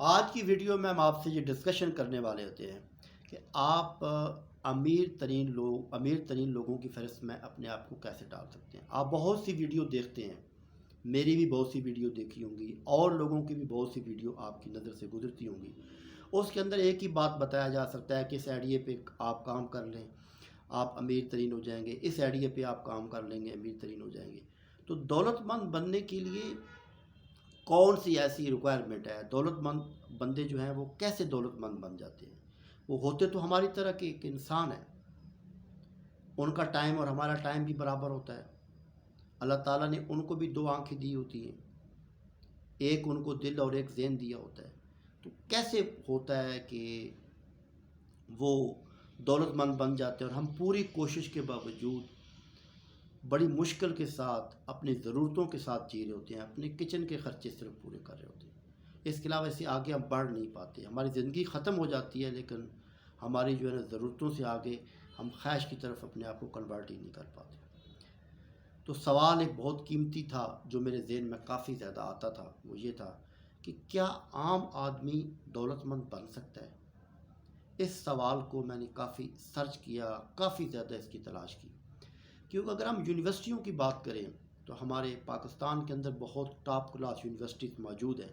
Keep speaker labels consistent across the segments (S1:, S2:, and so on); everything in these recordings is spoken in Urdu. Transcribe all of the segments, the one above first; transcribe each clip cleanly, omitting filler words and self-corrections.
S1: آج کی ویڈیو میں ہم آپ سے یہ ڈسکشن کرنے والے ہوتے ہیں کہ آپ امیر ترین لوگوں کی فہرست میں اپنے آپ کو کیسے ڈال سکتے ہیں۔ آپ بہت سی ویڈیو دیکھتے ہیں، میری بھی بہت سی ویڈیو دیکھی ہوں گی اور لوگوں کی بھی بہت سی ویڈیو آپ کی نظر سے گزرتی ہوں گی۔ اس کے اندر ایک ہی بات بتایا جا سکتا ہے کہ اس آئیڈیا پہ آپ کام کر لیں، آپ امیر ترین ہو جائیں گے، اس آئیڈیا پہ آپ کام کر لیں گے، امیر ترین ہو جائیں گے۔ تو دولت مند بننے کے لیے کون سی ایسی ریکوائرمنٹ ہے؟ دولت مند بندے جو ہیں وہ کیسے دولت مند بن جاتے ہیں؟ وہ ہوتے تو ہماری طرح کے ایک انسان ہیں، ان کا ٹائم اور ہمارا ٹائم بھی برابر ہوتا ہے۔ اللہ تعالیٰ نے ان کو بھی دو آنکھیں دی ہوتی ہیں، ایک ان کو دل اور ایک ذہن دیا ہوتا ہے۔ تو کیسے ہوتا ہے کہ وہ دولت مند بن جاتے ہیں اور ہم پوری کوشش کے باوجود بڑی مشکل کے ساتھ اپنی ضرورتوں کے ساتھ جی رہے ہوتے ہیں، اپنے کچن کے خرچے صرف پورے کر رہے ہوتے ہیں، اس کے علاوہ اسے آگے ہم بڑھ نہیں پاتے، ہماری زندگی ختم ہو جاتی ہے لیکن ہماری جو ہے نا ضرورتوں سے آگے ہم خواہش کی طرف اپنے آپ کو کنورٹ ہی نہیں کر پاتے۔ تو سوال ایک بہت قیمتی تھا جو میرے ذہن میں کافی زیادہ آتا تھا، وہ یہ تھا کہ کیا عام آدمی دولت مند بن سکتا ہے؟ اس سوال کو میں نے کافی سرچ کیا، کافی زیادہ اس کی تلاش کی، کیونکہ اگر ہم یونیورسٹیوں کی بات کریں تو ہمارے پاکستان کے اندر بہت ٹاپ کلاس یونیورسٹیز موجود ہیں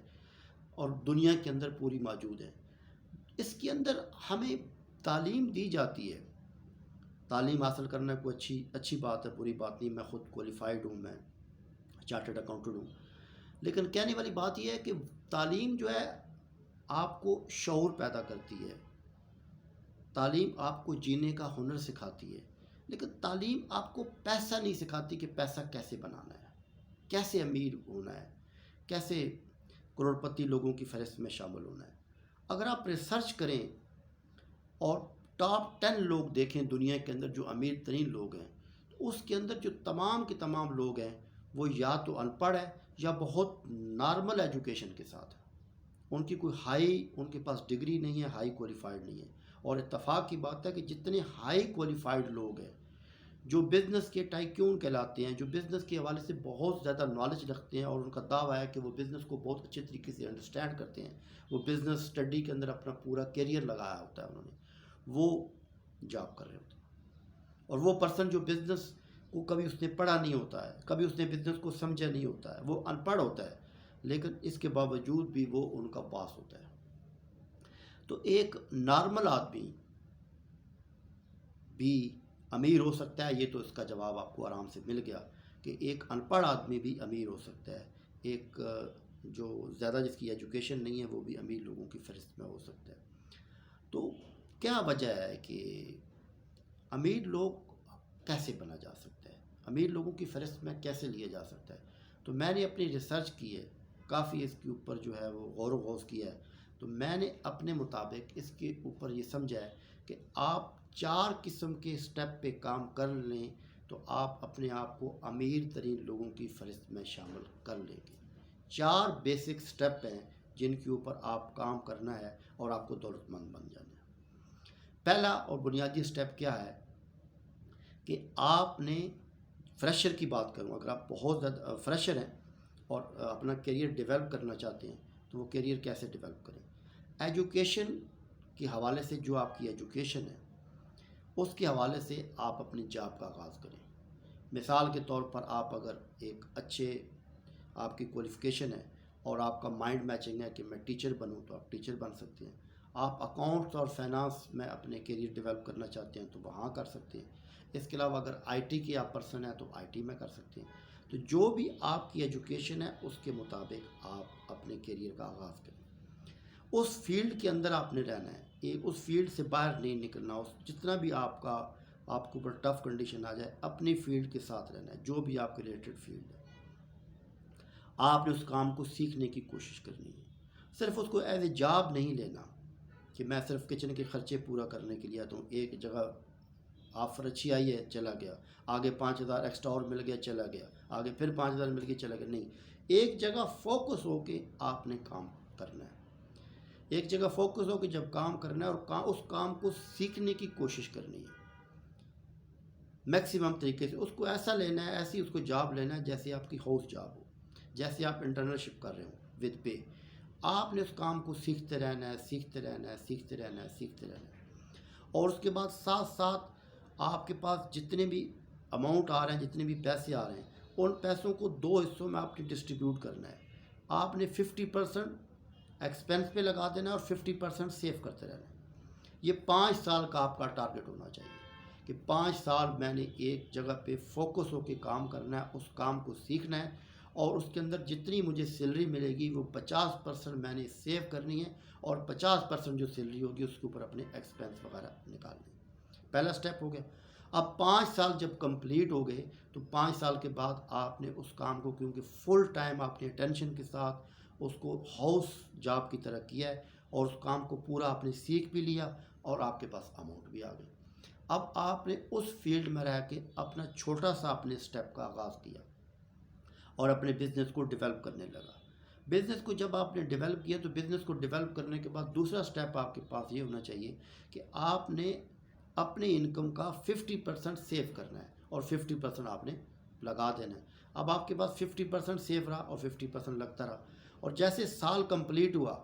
S1: اور دنیا کے اندر پوری موجود ہیں۔ اس کے اندر ہمیں تعلیم دی جاتی ہے، تعلیم حاصل کرنا کوئی اچھی بات ہے، بری بات نہیں، میں خود کوالیفائڈ ہوں، میں چارٹرڈ اکاؤنٹنٹ ہوں، لیکن کہنے والی بات یہ ہے کہ تعلیم جو ہے آپ کو شعور پیدا کرتی ہے، تعلیم آپ کو جینے کا ہنر سکھاتی ہے، لیکن تعلیم آپ کو پیسہ نہیں سکھاتی کہ پیسہ کیسے بنانا ہے، کیسے امیر ہونا ہے، کیسے کروڑپتی لوگوں کی فہرست میں شامل ہونا ہے۔ اگر آپ ریسرچ کریں اور ٹاپ 10 لوگ دیکھیں دنیا کے اندر جو امیر ترین لوگ ہیں، تو اس کے اندر جو تمام کے تمام لوگ ہیں وہ یا تو ان پڑھ ہے یا بہت نارمل ایجوکیشن کے ساتھ ہے، ان کی کوئی ان کے پاس ڈگری نہیں ہے، ہائی کوالیفائڈ نہیں ہے۔ اور اتفاق کی بات ہے کہ جتنے ہائی کوالیفائڈ لوگ ہیں جو بزنس کے ٹائکون کہلاتے ہیں، جو بزنس کے حوالے سے بہت زیادہ نالج رکھتے ہیں اور ان کا دعویٰ ہے کہ وہ بزنس کو بہت اچھے طریقے سے انڈرسٹینڈ کرتے ہیں، وہ بزنس اسٹڈی کے اندر اپنا پورا کیریئر لگایا ہوتا ہے، انہوں نے وہ جاب کر رہے ہوتے ہیں۔ اور وہ پرسن جو بزنس کو کبھی اس نے پڑھا نہیں ہوتا ہے، کبھی اس نے بزنس کو سمجھا نہیں ہوتا ہے، وہ ان پڑھ ہوتا ہے، لیکن اس کے باوجود بھی وہ ان کا باس ہوتا ہے۔ تو ایک نارمل آدمی بھی امیر ہو سکتا ہے، یہ تو اس کا جواب آپ کو آرام سے مل گیا کہ ایک ان پڑھ آدمی بھی امیر ہو سکتا ہے، ایک جو زیادہ جس کی ایجوکیشن نہیں ہے وہ بھی امیر لوگوں کی فہرست میں ہو سکتا ہے۔ تو کیا وجہ ہے کہ امیر لوگ کیسے بنا جا سکتا ہے، امیر لوگوں کی فہرست میں کیسے لیا جا سکتا ہے؟ تو میں نے اپنی ریسرچ کی ہے، کافی اس کے اوپر جو ہے وہ غور و خوض کیا ہے، تو میں نے اپنے مطابق اس کے اوپر یہ سمجھا ہے کہ آپ 4 قسم کے سٹیپ پہ کام کر لیں تو آپ اپنے آپ کو امیر ترین لوگوں کی فہرست میں شامل کر لیں گے۔ 4 بیسک سٹیپ ہیں جن کے اوپر آپ کام کرنا ہے اور آپ کو دولت مند بن جانا ہے۔ پہلا اور بنیادی سٹیپ کیا ہے کہ آپ نے فریشر کی بات کروں، اگر آپ بہت زیادہ فریشر ہیں اور اپنا کیریئر ڈیولپ کرنا چاہتے ہیں تو وہ کیریئر کیسے ڈیولپ کریں؟ ایجوکیشن کے حوالے سے، جو آپ کی ایجوکیشن ہے اس کے حوالے سے آپ اپنی جاب کا آغاز کریں۔ مثال کے طور پر آپ اگر ایک اچھے آپ کی کوالیفیکیشن ہے اور آپ کا مائنڈ میچنگ ہے کہ میں ٹیچر بنوں تو آپ ٹیچر بن سکتے ہیں، آپ اکاؤنٹس اور فائنانس میں اپنے کیریئر ڈیولپ کرنا چاہتے ہیں تو وہاں کر سکتے ہیں۔ اس کے علاوہ اگر آئی ٹی کی آپ پرسن ہیں تو آئی ٹی میں کر سکتے ہیں۔ تو جو بھی آپ کی ایجوکیشن ہے اس کے مطابق آپ اپنے کیریئر کا آغاز کریں، اس فیلڈ کے اندر آپ نے رہنا ہے، اس فیلڈ سے باہر نہیں نکلنا، جتنا بھی آپ کو اوپر ٹف کنڈیشن آ جائے اپنی فیلڈ کے ساتھ رہنا ہے، جو بھی آپ کے ریلیٹڈ فیلڈ ہے آپ نے اس کام کو سیکھنے کی کوشش کرنی ہے۔ صرف اس کو ایز اے جاب نہیں لینا کہ میں صرف کچن کے خرچے پورا کرنے کے لیے آتا ہوں، ایک جگہ آفر اچھی آئی ہے چلا گیا، آگے 5,000 ایکسٹرا اور مل گیا چلا گیا، آگے پھر 5,000 مل گیا چلا گیا، نہیں، ایک جگہ فوکس ہو کے آپ نے کام کرنا ہے، ایک جگہ فوکس ہو کے جب کام کرنا ہے اور اس کام کو سیکھنے کی کوشش کرنی ہے میکسیمم طریقے سے، اس کو ایسا لینا ہے، ایسی اس کو جاب لینا ہے جیسے آپ کی ہاؤس جاب ہو، جیسے آپ انٹرنشپ کر رہے ہو ود پے، آپ نے اس کام کو سیکھتے رہنا ہے، سیکھتے رہنا ہے، سیکھتے رہنا ہے، سیکھتے رہنا ہے۔ اور اس کے بعد ساتھ ساتھ آپ کے پاس جتنے بھی اماؤنٹ آ رہے ہیں، جتنے بھی پیسے آ رہے ہیں، ان پیسوں کو 2 حصوں میں آپ نے ڈسٹریبیوٹ کرنا ہے۔ آپ نے 50% ایکسپینس پہ لگا دینا ہے اور 50% سیو کرتے رہنا ہے۔ یہ 5 سال کا آپ کا ٹارگٹ ہونا چاہیے کہ 5 سال میں نے ایک جگہ پہ فوکس ہو کے کام کرنا ہے، اس کام کو سیکھنا ہے، اور اس کے اندر جتنی مجھے سیلری ملے گی وہ 50% میں نے سیو کرنی ہے، اور 50% جو سیلری ہوگی اس کے اوپر اپنے ایکسپینس وغیرہ نکالنے ہیں۔ پہلا سٹیپ ہو گیا۔ اب 5 سال جب کمپلیٹ ہو گئے تو 5 سال کے بعد آپ نے اس کام کو، کیونکہ فل ٹائم آپ نے اٹینشن کے ساتھ اس کو ہاؤس جاب کی طرح کیا ہے، اور اس کام کو پورا آپ نے سیکھ بھی لیا اور آپ کے پاس اماؤنٹ بھی آ گئی۔ اب آپ نے اس فیلڈ میں رہ کے اپنا چھوٹا سا اپنے سٹیپ کا آغاز کیا اور اپنے بزنس کو ڈیولپ کرنے لگا۔ بزنس کو جب آپ نے ڈیولپ کیا تو بزنس کو ڈیولپ کرنے کے بعد دوسرا سٹیپ آپ کے پاس یہ ہونا چاہیے کہ آپ نے اپنی انکم کا 50% سیو کرنا ہے اور 50% آپ نے لگا دینا ہے۔ اب آپ کے پاس 50% سیو رہا اور 50% لگتا رہا، اور جیسے سال کمپلیٹ ہوا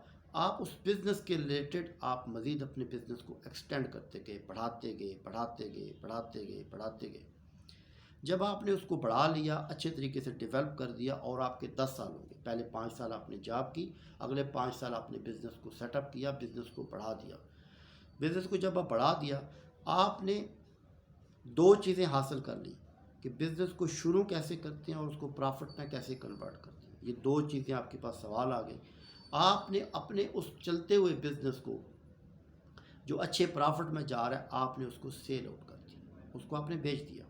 S1: آپ اس بزنس کے ریلیٹڈ آپ مزید اپنے بزنس کو ایکسٹینڈ کرتے گئے، بڑھاتے گئے، بڑھاتے گئے، بڑھاتے گئے، بڑھاتے گئے۔ جب آپ نے اس کو بڑھا لیا، اچھے طریقے سے ڈیولپ کر دیا، اور آپ کے 10 سال ہوں گے، پہلے 5 سال آپ نے جاب کی، اگلے 5 سال آپ نے بزنس کو سیٹ اپ کیا، بزنس کو بڑھا دیا۔ بزنس کو جب آپ بڑھا دیا، آپ نے 2 چیزیں حاصل کر لی کہ بزنس کو شروع کیسے کرتے ہیں اور اس کو پرافٹ میں کیسے کنورٹ کرتے ہیں۔ یہ 2 چیزیں آپ کے پاس سوال آ گئی۔ آپ نے اپنے اس چلتے ہوئے بزنس کو جو اچھے پرافٹ میں جا رہا ہے، آپ نے اس کو سیل آؤٹ کر دیا، اس کو آپ نے بیچ دیا،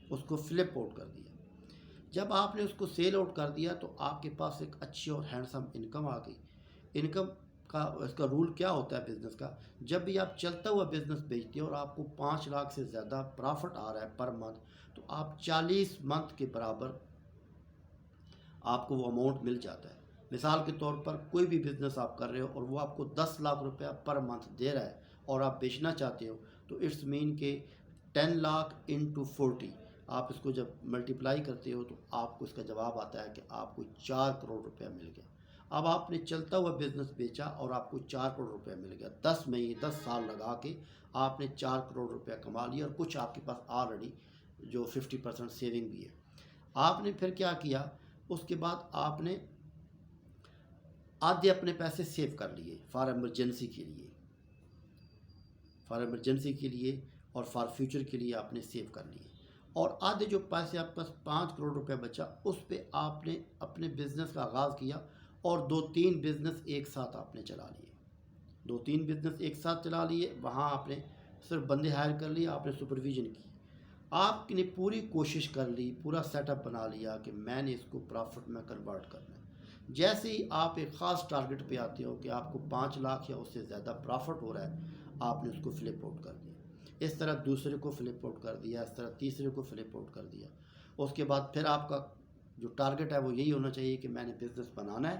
S1: اس کو فلپ آؤٹ کر دیا۔ جب آپ نے اس کو سیل آؤٹ کر دیا تو آپ کے پاس ایک اچھی اور ہینڈسم انکم آ گئی۔ انکم کا اس کا رول کیا ہوتا ہے بزنس کا؟ جب بھی آپ چلتا ہوا بزنس بیچتے ہیں اور آپ کو 5 لاکھ سے زیادہ پرافٹ آ رہا ہے پر منتھ، تو آپ 40 منتھ کے برابر آپ کو وہ اماؤنٹ مل جاتا ہے۔ مثال کے طور پر کوئی بھی بزنس آپ کر رہے ہو اور وہ آپ کو 10 لاکھ روپیہ پر منتھ دے رہا ہے اور آپ بیچنا چاہتے ہو، تو اٹس مین کہ 10 لاکھ انٹو 40، آپ اس کو جب ملٹیپلائی کرتے ہو تو آپ کو اس کا جواب آتا ہے کہ آپ کو 4 کروڑ روپیہ مل گیا۔ اب آپ نے چلتا ہوا بزنس بیچا اور آپ کو 4 کروڑ روپیہ مل گیا۔ 10 سال لگا کے آپ نے 4 کروڑ روپیہ کما لیا، اور کچھ آپ کے پاس آلریڈی جو 50% سیونگ بھی ہے۔ آپ نے پھر کیا کیا؟ اس کے بعد آپ نے آدھے اپنے پیسے سیو کر لیے فار ایمرجنسی کے لیے، فار ایمرجنسی کے لیے اور فار فیوچر کے لیے آپ نے سیو کر لیے، اور آدھے جو پیسے آپ کے پاس 5 کروڑ روپے بچا، اس پہ آپ نے اپنے بزنس کا آغاز کیا، اور 2-3 بزنس ایک ساتھ آپ نے چلا لیے۔ 2-3 بزنس ایک ساتھ چلا لیے، وہاں آپ نے صرف بندے ہائر کر لیے، آپ نے سپرویژن کی، آپ نے پوری کوشش کر لی، پورا سیٹ اپ بنا لیا کہ میں نے اس کو پرافٹ میں کنورٹ کرنا ہے۔ جیسے ہی آپ ایک خاص ٹارگٹ پہ آتے ہو کہ آپ کو 5 لاکھ یا اس سے زیادہ پرافٹ ہو رہا ہے، آپ نے اس کو فلپ آؤٹ کر دیا۔ اس طرح دوسرے کو فلپ آؤٹ کر دیا، اس طرح تیسرے کو فلپ آؤٹ کر دیا۔ اس کے بعد پھر آپ کا جو ٹارگٹ ہے وہ یہی ہونا چاہیے کہ میں نے بزنس بنانا ہے،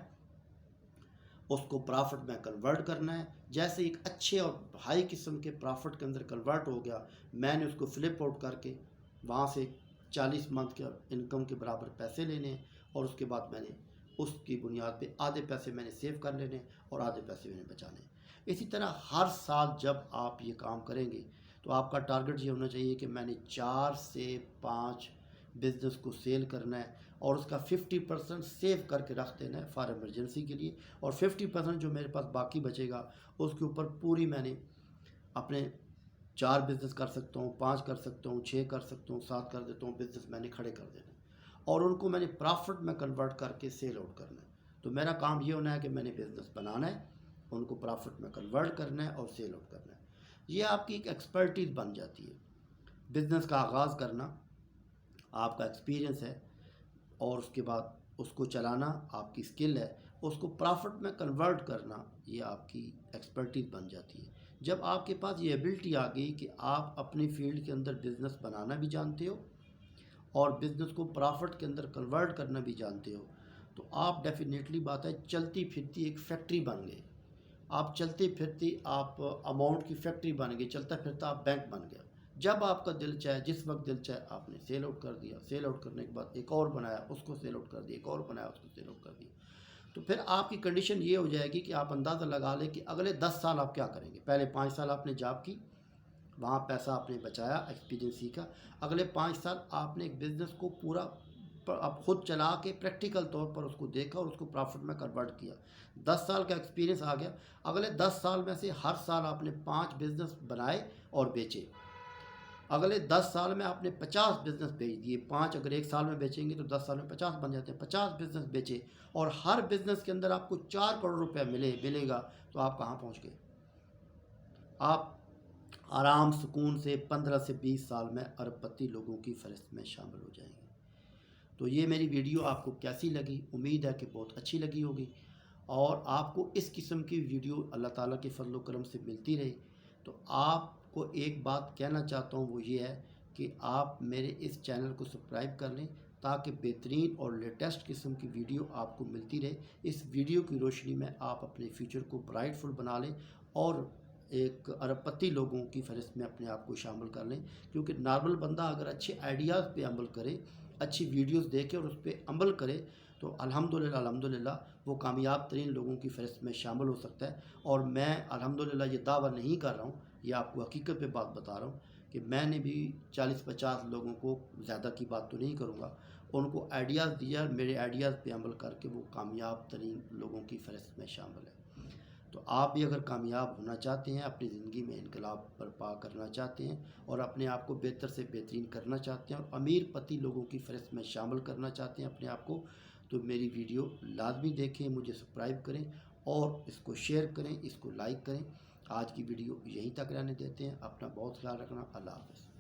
S1: اس کو پرافٹ میں کنورٹ کرنا ہے۔ جیسے ایک اچھے اور ہائی قسم کے پرافٹ کے اندر کنورٹ ہو گیا، میں نے اس کو فلپ آؤٹ کر کے وہاں سے 40 منتھ کے انکم کے برابر پیسے لینے ہیں، اور اس کے بعد میں نے اس کی بنیاد پہ آدھے پیسے میں نے سیو کر لینے اور آدھے پیسے میں نے بچانے۔ اسی طرح ہر سال جب آپ یہ کام کریں گے تو آپ کا ٹارگٹ یہ ہونا چاہیے کہ میں نے 4 سے 5 بزنس کو سیل کرنا ہے، اور اس کا 50% سیو کر کے رکھ دینا ہے فار ایمرجنسی کے لیے، اور 50% جو میرے پاس باقی بچے گا اس کے اوپر پوری میں نے اپنے 4 بزنس کر سکتا ہوں، 5 کر سکتا ہوں، 6 کر سکتا ہوں، 7 کر دیتا ہوں، بزنس میں نے کھڑے کر دینا، اور ان کو میں نے پرافٹ میں کنورٹ کر کے سیل آؤٹ کرنا ہے۔ تو میرا کام یہ ہونا ہے کہ میں نے بزنس بنانا ہے، ان کو پرافٹ میں کنورٹ کرنا ہے اور سیل آؤٹ کرنا ہے۔ یہ آپ کی ایک ایکسپرٹیز بن جاتی ہے۔ بزنس کا آغاز کرنا آپ کا ایکسپیرینس ہے، اور اس کے بعد اس کو چلانا آپ کی اسکل ہے، اس کو پرافٹ میں کنورٹ کرنا یہ آپ کی ایکسپرٹیز بن جاتی ہے۔ جب آپ کے پاس یہ ایبلٹی آ گئی کہ آپ اپنی فیلڈ کے اندر بزنس بنانا بھی جانتے ہو اور بزنس کو پرافٹ کے اندر کنورٹ کرنا بھی جانتے ہو، تو آپ ڈیفینیٹلی بات ہے چلتی پھرتی ایک فیکٹری بن گئے۔ آپ چلتے پھرتی آپ اماؤنٹ کی فیکٹری بن گئی، چلتا پھرتا آپ بینک بن گیا۔ جب آپ کا دل چاہے، جس وقت دل چاہے، آپ نے سیل آؤٹ کر دیا، سیل آؤٹ کرنے کے بعد ایک اور بنایا، اس کو سیل آؤٹ کر دیا، ایک اور بنایا، اس کو سیل آؤٹ کر دیا۔ تو پھر آپ کی کنڈیشن یہ ہو جائے گی کہ آپ اندازہ لگا لیں کہ اگلے 10 سال آپ کیا کریں گے. پہلے 5 سال آپ نے جاب کی، وہاں پیسہ آپ نے بچایا، ایکسپیرینس سیکھا. اگلے 5 سال آپ نے ایک بزنس کو پورا آپ خود چلا کے پریکٹیکل طور پر اس کو دیکھا اور اس کو پروفٹ میں کنورٹ کیا. 10 سال کا ایکسپیرینس آ گیا. اگلے 10 سال میں سے ہر سال آپ نے 5 بزنس بنائے اور بیچے. اگلے 10 سال میں آپ نے 50 بزنس بیچ دیے. 5 اگر ایک سال میں بیچیں گے تو 10 سال میں 50 بن جاتے ہیں. 50 بزنس بیچے اور ہر بزنس کے اندر آپ کو 4 کروڑ روپے ملے گا تو آپ کہاں پہنچ گئے؟ آپ آرام سکون سے 15 سے 20 سال میں ارب پتی لوگوں کی فہرست میں شامل ہو جائیں گے. تو یہ میری ویڈیو آپ کو کیسی لگی؟ امید ہے کہ بہت اچھی لگی ہوگی، اور آپ کو اس قسم کی ویڈیو اللہ تعالیٰ کے فضل و کرم سے ملتی رہی. تو آپ کو ایک بات کہنا چاہتا ہوں، وہ یہ ہے کہ آپ میرے اس چینل کو سبسکرائب کر لیں تاکہ بہترین اور لیٹسٹ قسم کی ویڈیو آپ کو ملتی رہے. اس ویڈیو کی روشنی میں آپ اپنے فیوچر کو برائٹ فل بنا لیں اور ایک ارب پتی لوگوں کی فہرست میں اپنے آپ کو شامل کر لیں. کیونکہ نارمل بندہ اگر اچھے آئیڈیاز پہ عمل کرے، اچھی ویڈیوز دیکھے اور اس پہ عمل کرے تو الحمدللہ وہ کامیاب ترین لوگوں کی فہرست میں شامل ہو سکتا ہے. اور میں الحمدللہ یہ دعویٰ نہیں کر رہا ہوں، یہ آپ کو حقیقت پہ بات بتا رہا ہوں کہ میں نے بھی 40-50 لوگوں کو، زیادہ کی بات تو نہیں کروں گا، ان کو آئیڈیاز دیا، میرے آئیڈیاز پہ عمل کر کے وہ کامیاب ترین لوگوں کی فہرست میں شامل ہے. تو آپ بھی اگر کامیاب ہونا چاہتے ہیں، اپنی زندگی میں انقلاب برپا کرنا چاہتے ہیں اور اپنے آپ کو بہتر سے بہترین کرنا چاہتے ہیں اور امیر پتی لوگوں کی فہرست میں شامل کرنا چاہتے ہیں اپنے آپ کو، تو میری ویڈیو لازمی دیکھیں، مجھے سبسکرائب کریں اور اس کو شیئر کریں، اس کو لائک کریں. آج کی ویڈیو یہیں تک رہنے دیتے ہیں. اپنا بہت خیال رکھنا. اللہ حافظ.